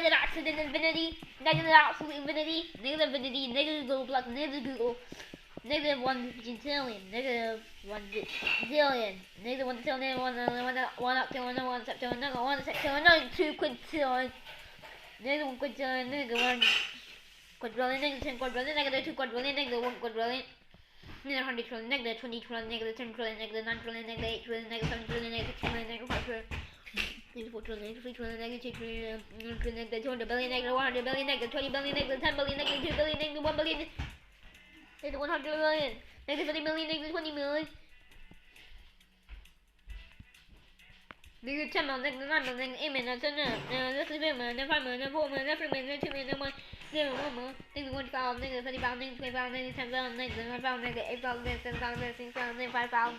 negative absolute infinity, negative absolute infinity, negative infinity, negative Google plus, negative Google, negative 1 quintillion, negative 1 zillion, negative 1 trillion, 1 octillion, 1 septillion, 1 sextillion, 2 quintillion, negative 1 quintillion, negative 1 quadrillion, negative 10 quadrillion, negative 2 quadrillion, negative 1 quadrillion, negative 100 trillion, negative 20 trillion, negative 10 trillion, negative 9 trillion, negative 8 trillion, negative 7 trillion, negative 6 trillion, negative 5 trillion, negative 4 trillion, negative 3 trillion, negative 2 trillion, negative 200 billion, negative 100 billion, negative 20 billion, negative 10 billion, negative 2 billion, negative 1 billion, negative 100 million, negative 50 million, negative 20 million, negative 10 million, negative 9 million, negative 8 million, negative 10 million, negative 3 million, negative 5 million, negative 4 million, negative 3 million, negative 2 million, negative 1 million, negative 1 pound, negative 30 pound, negative 20 pound, negative 10 pound, negative 9 pound, negative 8 pound, negative 7 pound, negative 6 pound, negative 5 pound,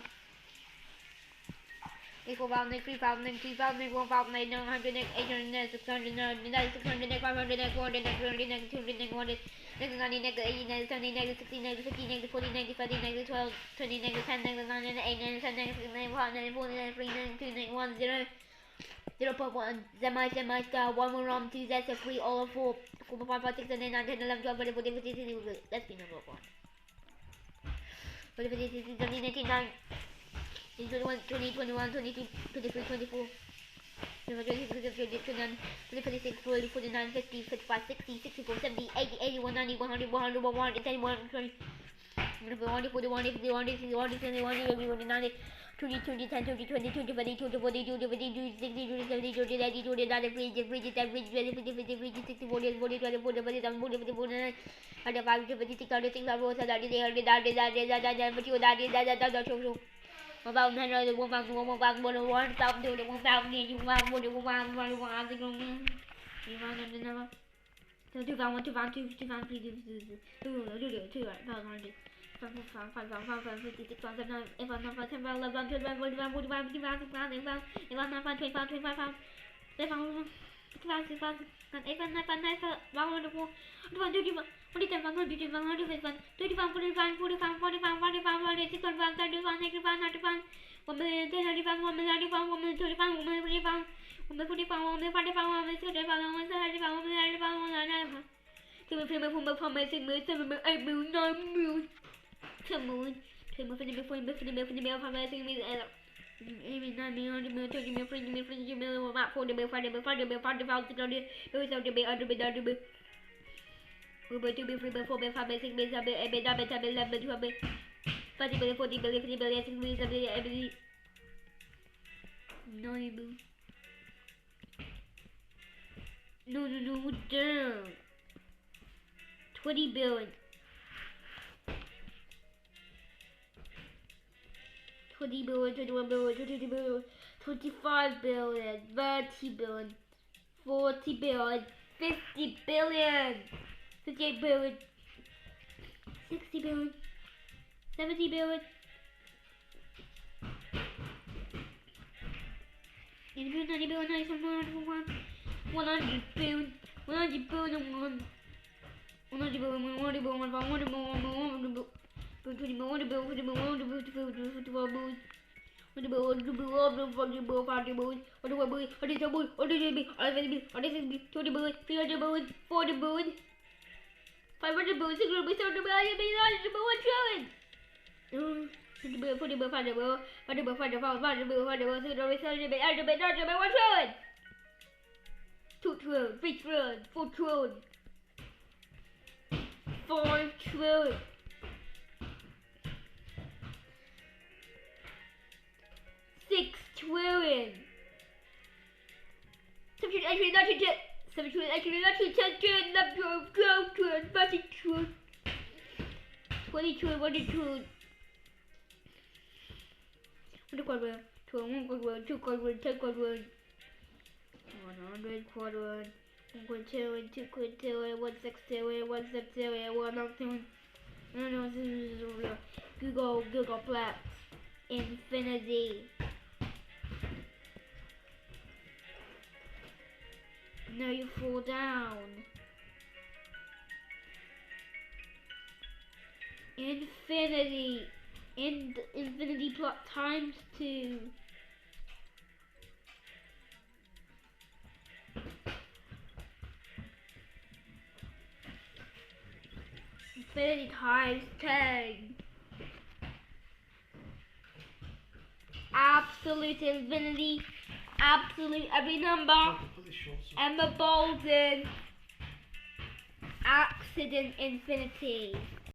negative 4 pound, negative 3 pound, negative 2 pound, negative 1 pound, negative 900, negative 800, negative 600, negative 600, negative 500, negative 400, negative 300, negative 200, negative 100, negative 90, negative 80, negative 70, negative 60, negative 50, negative 40, negative 30, negative 12, 20, negative 10, negative 9, negative 8, negative 7, negative 6, negative 5, negative 4, negative 3, negative 2, negative 1, 0. 0.1, semi, star, 1, 1, ROM, 2, Z, 3, all of 4, 4, 5, 5, 6, 7, 8, 9, 10, 11, 12, 13, 14, 15, 16, 17, let's be number 1. 14, 15, 16, 17, 18, 19, 21, 20, 21, 22, 23, 24, 25, 26, 27, 28, 29, 30, 36, 40, 49, 50, 55, 60, 64, 70, 80, 81, 90, 100, 100, 110, 120, 140, 41, 51, 61, 61, 70, 90, 20, 20, 10, 20, 20, 20, 30, 20, 40, 20, 50, 60, 70, 20, 80, 20, 90, 30, 30, 10, 20, 50, 50, 50, 60, 40, 40, 20, 40, 47, 40, 50, 49, 105, 56, 106, 107, 108, 109, 1,000, 1,000, 1,000, 1,000, 1,000, no, down. 20 billion. 20 billion, 21 billion, 22 billion, 25 billion, 30 billion, 40 billion, 50 billion, 58 billion, 60 billion, 70 billion, 80 billion, 90 billion, 97 billion, 100 billion, 100 billion, 100 billion, 100 billion, 100 billion, 20 billion, 100 billion, 50 billion, 100 billion, 54 billion, 100 billion, 100 billion, 100 billion, 40 billion, 100 billion, 100 billion, 100 billion, 100 billion, 20 billion, 300 billion, 40 billion, 500 billion, 600 billion, 700 billion, 800 billion, 1 trillion. 100 billion, 40 billion, 500 billion, 100 billion, 500 billion, 500 billion, 100 billion, 600 billion, 700 billion, 800 billion, 900 billion, 1 trillion. 2 trillion, 3 trillion, 4 trillion, 5 trillion, 6 trillion, 7 trillion, 8 trillion, 9 trillion, 7 trillion, 8 trillion, 9 trillion, 10 trillion, 11 trillion, 12 trillion, 13 trillion, 20 trillion, 100 trillion, 100 quadrillion, 1 quadrillion, 2 quadrillion, 10 quadrillion, 100 quadrillion, 1 quintillion, 2 quintillion, 1 sextillion, 1 septillion, 1 octillion, Google Blocks, infinity. Now you fall down. Infinity. Infinity plot times 2. Infinity times 10. Absolute infinity. Absolute every number. Emma Bolden. Accident infinity.